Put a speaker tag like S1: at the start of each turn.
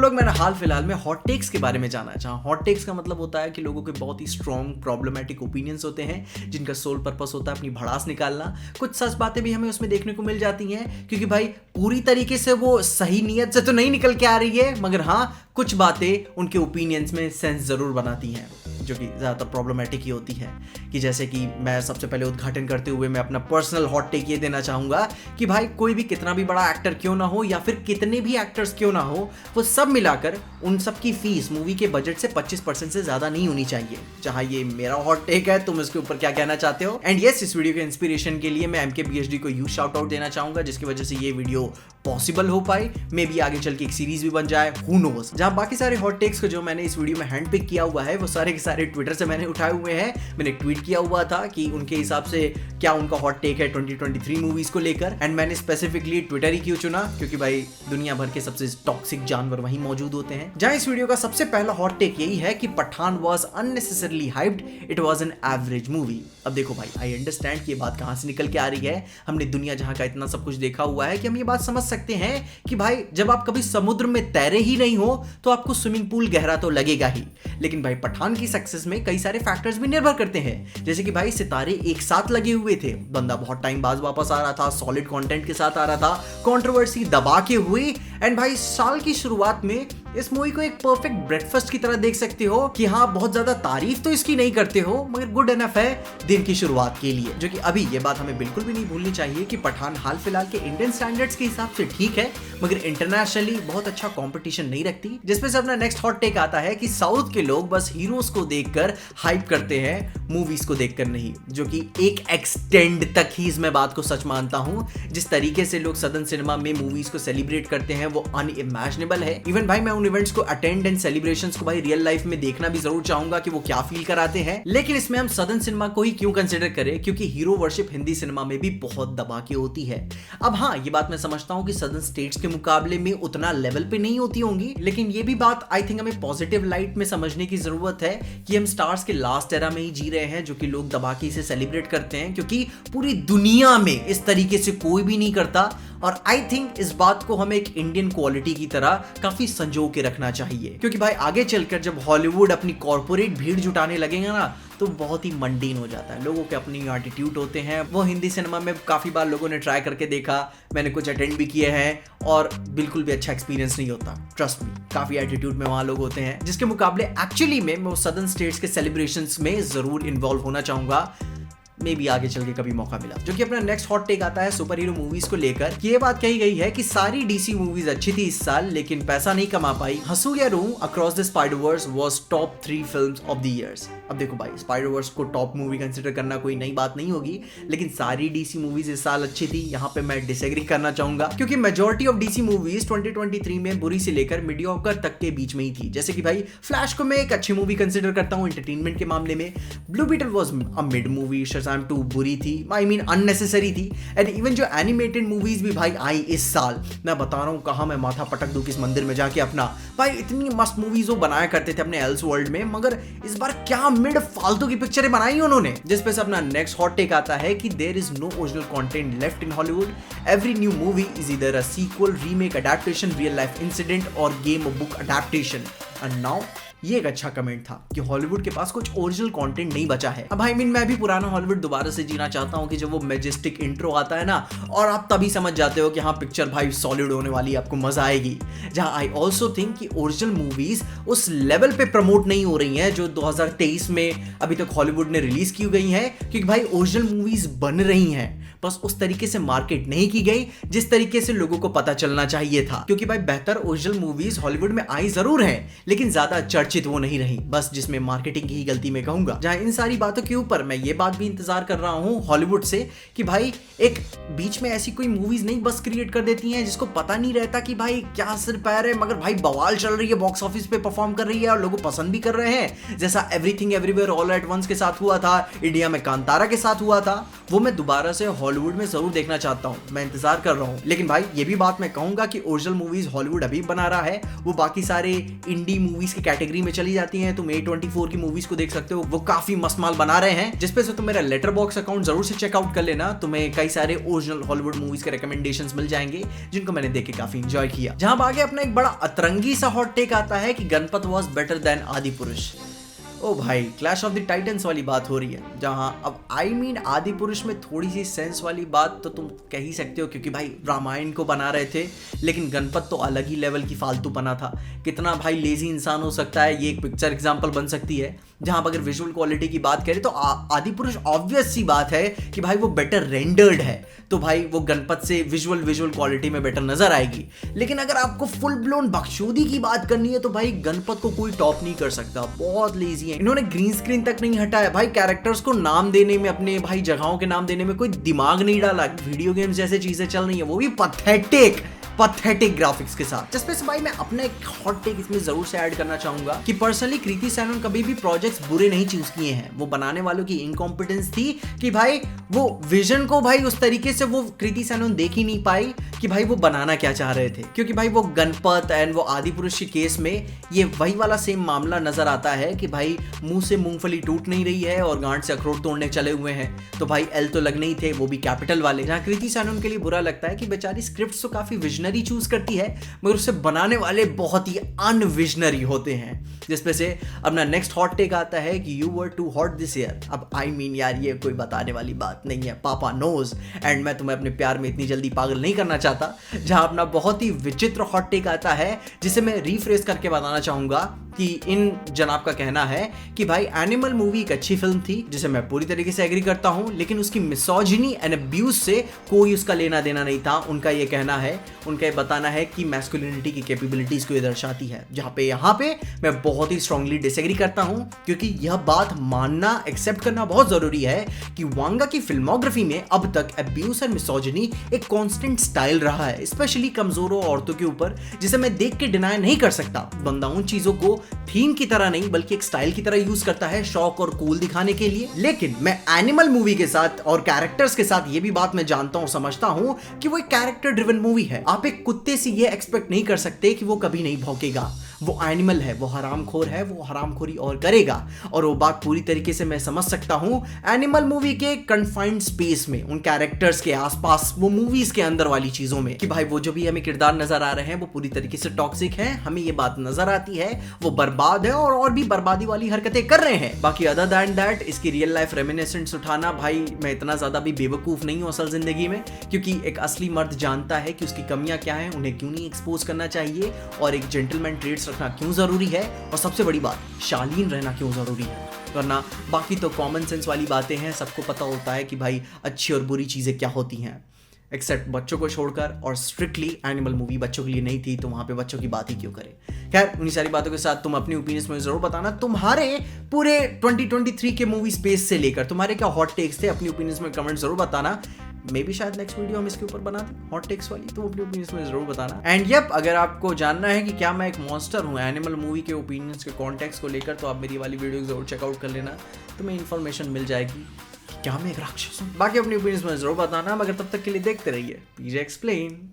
S1: लोग, मैंने हाल फिलहाल में हॉट टेक्स के बारे में जाना चाहा। हॉट टेक्स का मतलब होता है कि लोगों के बहुत ही स्ट्रॉन्ग प्रॉब्लमेटिक ओपिनियंस होते हैं जिनका सोल पर्पस होता है अपनी भड़ास निकालना। कुछ सच बातें भी हमें उसमें देखने को मिल जाती हैं, क्योंकि भाई पूरी तरीके से वो सही नीयत से तो नहीं निकल के आ रही है, मगर हाँ कुछ बातें उनके ओपिनियंस में सेंस जरूर बनाती हैं, जो कि ज़्यादातर प्रॉब्लमेटिक ही होती है। कि जैसे कि मैं सबसे पहले उद्घाटन करते हुए मैं अपना पर्सनल हॉट टेक ये देना चाहूँगा कि भाई कोई भी कितना भी बड़ा एक्टर क्यों ना हो या फिर कितने भी एक्टर्स क्यों ना हो, वो सब मिलाकर उन सब की फीस मूवी के बजट से 25% से ज़्यादा नहीं होनी चाहिए। जहाँ ये मेरा हॉट टेक है, तुम इसके ऊपर क्या कहना चाहते हो? एंड यस, इस वीडियो के इंस्पिरेशन के लिए मैं MKBHD को ह्यूज शाउट आउट देना चाहूँगा, जिसकी वजह से ये वीडियो पॉसिबल हो पाए। मे भी आगे चल के एक सीरीज भी बन जाए, हु नोस। जहाँ बाकी सारे हॉट टेक्स को जो मैंने इस वीडियो में हैंड पिक किया हुआ है वो सारे के सारे ट्विटर से मैंने उठाए हुए हैं। मैंने ट्वीट किया हुआ था कि उनके हिसाब से क्या उनका हॉट टेक है 2023 मूवीज को लेकर। एंड मैंने स्पेसिफिकली ट्विटर ही क्यों चुना, क्योंकि भाई दुनिया भर के सबसे टॉक्सिक जानवर वहीं मौजूद होते हैं। जहाँ इस वीडियो का सबसे पहला हॉट टेक यही है कि Pathaan was unnecessarily hyped, it was an average movie. अब देखो भाई, आई अंडरस्टैंड कि ये बात कहाँ से निकल के आ रही है। हमने दुनिया जहाँ का इतना सब कुछ देखा हुआ है कि हम ये बात समझ सकते हैं कि भाई जब आप कभी समुद्र में तैरे ही नहीं हो तो आपको स्विमिंग पूल गहरा तो लगेगा ही। लेकिन भाई पठान की सक्सेस में कई सारे फैक्टर्स भी निर्भर करते हैं, जैसे कि भाई सितारे एक साथ लगे हुए थे, बंदा बहुत टाइम बाद वापस आ रहा था, सॉलिड कंटेंट के साथ आ रहा था, कंट्रोवर्सी दबा के हुई। एंड भाई साल की शुरुआत में इस मूवी को एक परफेक्ट ब्रेकफास्ट की तरह देख सकते हो कि हाँ बहुत ज्यादा तारीफ तो इसकी नहीं करते हो, मगर गुड एनफ है दिन की शुरुआत के लिए। जो कि अभी ये बात हमें बिल्कुल भी नहीं भूलनी चाहिए कि पठान हाल फिलहाल के इंडियन स्टैंडर्ड्स के हिसाब से ठीक है, मगर इंटरनेशनली बहुत अच्छा कंपटीशन नहीं रखती। जिसमें से अपना नेक्स्ट हॉट टेक आता है कि साउथ के लोग बस हीरोज को देखकर हाइप करते हैं, मूवीज को देखकर नहीं। जो कि एक एक्सटेंड तक ही मैं बात को सच मानता हूं। जिस तरीके से लोग सदन सिनेमा में मूवीज को सेलिब्रेट करते हैं वो अनइमेजिनेबल है। इवन भाई मैं उन इवेंट्स को अटेंड एंड सेलिब्रेशंस को भाई रियल लाइफ में देखना भी जरूर चाहूंगा कि वो क्या फील कराते हैं। लेकिन इसमें हम सदन सिनेमा को ही क्यों कंसिडर करें, क्योंकि हीरो वर्शिप हिंदी सिनेमा में भी बहुत दबा के होती है। अब हाँ, ये बात मैं समझता हूं कि सदन स्टेट्स के मुकाबले में उतना लेवल पे नहीं होती होंगी, लेकिन ये भी बात आई थिंक हमें पॉजिटिव लाइट में समझने की जरूरत है कि हम स्टार्स के लास्ट एरा में ही जी रहे हैं, जो कि लोग दबा के इसे सेलिब्रेट करते हैं, क्योंकि पूरी दुनिया में इस तरीके से कोई भी नहीं करता। और आई थिंक इस बात को हमें एक इंडियन क्वालिटी की तरह काफी संजो के रखना चाहिए, क्योंकि भाई आगे चलकर जब हॉलीवुड अपनी कॉर्पोरेट भीड़ जुटाने लगेगा ना तो बहुत ही मंडीन हो जाता है। लोगों के अपनी एटीट्यूड होते हैं, वो हिंदी सिनेमा में काफी बार लोगों ने ट्राई करके देखा, मैंने कुछ अटेंड भी किए हैं और बिल्कुल भी अच्छा एक्सपीरियंस नहीं होता। ट्रस्ट मी, काफी एटीट्यूड में वहां लोग होते हैं, जिसके मुकाबले एक्चुअली में मैं सदर्न स्टेट्स के सेलिब्रेशंस में जरूर इन्वॉल्व होना चाहूंगा। मे भी आगे चल के कभी मौका मिला। जो कि अपना नेक्स्ट हॉट टेक आता है सुपर हीरो मूवीज को लेकर कि ये बात कही गई है कि सारी डीसी मूवीज अच्छी थी इस साल, लेकिन पैसा नहीं कमा पाई। हंसू या रोऊं, across the Spiderverse was top 3 films of the years. अब देखो भाई, स्पाइडरवर्स को टॉप मूवी कंसिडर करना कोई नई बात नहीं होगी, लेकिन सारी डीसी मूवीज इस साल अच्छी थी, यहाँ पे मैं डिसएग्री करना चाहूंगा, क्योंकि मेजॉरिटी ऑफ डीसी मूवीज 2023 में बुरी से लेकर मीडियोकर तक के बीच में ही थी। जैसे कि भाई फ्लैश को मैं एक अच्छी मूवी कंसिडर करता हूँ एंटरटेनमेंट के मामले में, Blue Beetle was a mid movie, Shazam 2 बुरी थी, आई मीन अननेसेसरी थी। एंड इवन जो एनिमेटेड मूवीज भी भाई आई इस साल, मैं बता रहा हूँ कहाँ मैं माथा पटक दूं किस मंदिर में जाके अपना। भाई इतनी मस्त मूवीज वो बनाया करते थे अपने एल्स वर्ल्ड में, मगर इस बार क्या मिड फालतू की पिक्चरें बनाई उन्होंने। जिस पे से अपना नेक्स्ट हॉट टेक आता है कि there is no original content left in Hollywood, every new movie is either a sequel, remake, adaptation, real life incident और game book adaptation. And now ये एक अच्छा कमेंट था कि हॉलीवुड के पास कुछ ओरिजिनल कंटेंट नहीं बचा है। अब आई मीन मैं भी पुराना हॉलीवुड दोबारा से जीना चाहता हूँ कि जब वो मैजेस्टिक इंट्रो आता है ना, और आप तभी समझ जाते हो कि हाँ पिक्चर भाई सॉलिड होने वाली है, आपको मजा आएगी। जहाँ आई ऑल्सो थिंक कि ओरिजिनल मूवीज उस लेवल पे प्रमोट नहीं हो रही हैं जो 2023 में अभी तक हॉलीवुड ने रिलीज की गई हैं, क्योंकि भाई ओरिजिनल मूवीज बन रही हैं, बस उस तरीके से मार्केट नहीं की गई जिस तरीके से लोगों को पता चलना चाहिए था। क्योंकि भाई बेहतर ओरिजिनल मूवीज हॉलीवुड में आई जरूर हैं, लेकिन ज्यादा चर्चित वो नहीं रही, बस जिसमें मार्केटिंग की ही गलती मैं कहूंगा। जहां इन सारी बातों के ऊपर मैं ये बात भी इंतजार कर रहा हूं हॉलीवुड से कि भाई एक बीच में ऐसी कोई मूवीज नहीं बस क्रिएट कर देती हैं जिसको पता नहीं रहता कि भाई क्या सिर पैर है, मगर भाई बवाल चल रही है, बॉक्स ऑफिस पे परफॉर्म कर रही है और लोग पसंद भी कर रहे हैं। जैसा Everything Everywhere All at Once के साथ हुआ था, इंडिया में कांतारा के साथ हुआ था, वो मैं दोबारा से हॉलीवुड में जरूर देखना चाहता हूँ, मैं इंतजार कर रहा हूँ। लेकिन भाई ये भी बात मैं कहूंगा कि ओरिजिनल मूवीज हॉलीवुड अभी बना रहा है, वो बाकी सारे इंडी मूवीज की कैटेगरी में चली जाती हैं। तुम A24 की मूवीज को देख सकते हो, वो काफी मस्त माल बना रहे हैं, जिसपे से तुम मेरा लेटरबॉक्स अकाउंट जरूर से चेकआउट कर लेना। तुम्हें कई सारे ओरिजिनल हॉलीवुड मूवीज के रिकमेंडेशंस मिल जाएंगे जिनको मैंने देख के काफी एंजॉय किया। जहां आगे अपना एक बड़ा अतरंगी सा हॉट टेक आता है कि गणपत वाज बेटर देन आदि पुरुष। ओ भाई, क्लैश ऑफ द टाइटन्स वाली बात हो रही है, जहां अब आदि पुरुष में थोड़ी सी सेंस वाली बात तो तुम कह ही सकते हो, क्योंकि भाई रामायण को बना रहे थे, लेकिन गणपत तो अलग ही लेवल की फालतू बना था। कितना भाई लेजी इंसान हो सकता है, ये एक पिक्चर एग्जांपल बन सकती है। जहां अगर विजुअल क्वालिटी की बात करें तो आदि पुरुष ऑब्वियस सी बात है कि भाई वो बेटर रेंडर्ड है, तो भाई वो गणपत से विजुअल क्वालिटी में बेटर नजर आएगी। लेकिन अगर आपको फुल ब्लोन बकचोदी की बात करनी है तो भाई गणपत को कोई टॉप नहीं कर सकता, बहुत लेजी है। इन्होंने ग्रीन स्क्रीन तक नहीं हटाया भाई, कैरेक्टर्स को नाम देने में, अपने भाई जगहों के नाम देने में कोई दिमाग नहीं डाला। वीडियो गेम्स जैसे चीजें चल रही है, वो भी पैथेटिक ग्राफिक्स के साथ। जिसपे से भाई मैं अपने एक हॉट टेक इसमें जरूर से ऐड करना चाहूंगा कि पर्सनली कृति सैनन कभी भी प्रोजेक्ट्स बुरे नहीं चूज किए हैं। वो बनाने वालों की इनकॉम्पिटेंस थी कि भाई वो विजन को भाई उस तरीके से वो कृति सैनन देख ही नहीं पाई कि भाई वो बनाना क्या चाह रहे थे। क्योंकि भाई वो गणपत एंड वो आदि पुरुष के केस में ये वही वाला सेम मामला नजर आता है कि भाई मुंह से मूंगफली टूट नहीं रही है और गांठ से अखरोट तोड़ने चले हुए हैं, तो भाई एल तो लगने ही थे, वो भी कैपिटल वाले। जहां कृति सैनन के लिए बुरा लगता है कि बेचारी स्क्रिप्ट तो काफी विजनरी चूज करती है, मगर उससे बनाने वाले बहुत ही अनविजनरी होते हैं। जिसपे से अपना नेक्स्ट हॉट टेक आता है कि you were too hot this year. अब यार ये कोई बताने वाली बात नहीं है, पापा नोज, एंड मैं तुम्हें अपने प्यार में इतनी जल्दी पागल नहीं करना चाहता। जहां अपना बहुत ही विचित्र हॉट टेक आता है जिसे मैं रीफ्रेश करके बताना चाहूंगा कि इन जनाब का कहना है कि भाई एनिमल मूवी एक अच्छी फिल्म थी, जिसे मैं पूरी तरीके से एग्री करता हूं, लेकिन उसकी मिसोजिनी एंड अब्यूज से कोई उसका लेना देना नहीं था। उनका ये कहना है, उनका ये बताना है कि मैस्कुलिनिटी की कैपेबिलिटीज को ये दर्शाती है, जहां पे यहाँ पे मैं बहुत ही स्ट्रांगली डिसएग्री करता हूं। क्योंकि यह बात मानना, एक्सेप्ट करना बहुत जरूरी है कि वांगा की फिल्मोग्राफी में अब तक अब्यूज और मिसोजिनी एक कांस्टेंट स्टाइल रहा है, स्पेशली कमजोरों औरतों के ऊपर, जिसे मैं देख के डिनाई नहीं कर सकता। बंदा उन चीजों को थीम की तरह नहीं बल्कि एक स्टाइल की तरह यूज करता है, शौक और कूल दिखाने के लिए। लेकिन मैं एनिमल मूवी के साथ और कैरेक्टर्स के साथ ये भी बात मैं जानता हूं, समझता हूं कि वो एक कैरेक्टर ड्रिवन मूवी है। आप एक कुत्ते से ये एक्सपेक्ट नहीं कर सकते कि वो कभी नहीं भौंकेगा। वो एनिमल है, वो हरामखोर है, वो हरामखोरी और करेगा। और वो बात पूरी तरीके से मैं समझ सकता हूं एनिमल मूवी के कन्फाइंड स्पेस में, उन कैरेक्टर्स के आसपास, वो मूवीज के अंदर वाली चीजों में, कि भाई वो जो भी हमें किरदार नजर आ रहे हैं वो पूरी तरीके से टॉक्सिक है, हमें ये बात नजर आती है, वो बर्बाद है और भी बर्बादी वाली हरकतें कर रहे हैं। बाकी अदर दैन दैट इसकी रियल लाइफ रेमिनिसेंट्स उठाना, भाई मैं इतना ज्यादा भी बेवकूफ नहीं हूं असल जिंदगी में, क्योंकि एक असली मर्द जानता है कि उसकी कमियां क्या हैं, उन्हें क्यों नहीं एक्सपोज करना चाहिए, और एक जेंटलमैन ट्रेड्स रखना क्यों जरूरी है, और सबसे बड़ी बात शालीन रहना क्यों जरूरी है। वरना बाकी तो कॉमन सेंस वाली बातें हैं, सबको पता होता है कि भाई अच्छी और बुरी चीजें क्या होती हैं, एक्सेप्ट बच्चों को छोड़कर। और स्ट्रिक्टली एनिमल मूवी बच्चों के लिए नहीं थी, तो वहां पे बच्चों की बात ही क्यों करें। खैर, उन्हीं सारी बातों के साथ तुम अपनी ओपिनियंस में जरूर बताना, तुम्हारे पूरे 2023 के मूवी स्पेस से लेकर तुम्हारे क्या हॉट टेक्स थे, अपनी ओपिनियंस में कमेंट जरूर बताना। मे बी शायद नेक्स्ट वीडियो हम इसके ऊपर बना दें हॉट टेक्स वाली, तो अपनी ओपिनियंस में जरूर बताना। एंड यप, अगर आपको जानना है कि क्या मैं एक मॉन्स्टर हूँ एनिमल मूवी के ओपिनियंस के कॉन्टेक्स्ट को लेकर, तो आप मेरी वाली वीडियो जरूर चेकआउट कर लेना, तुम्हें इन्फॉर्मेशन मिल जाएगी क्या मैं एक राक्षस हूँ। बाकी अपनी ओपिनियंस में जरूर बताना, मगर तब तक के लिए देखते रहिए पीजे एक्सप्लेन।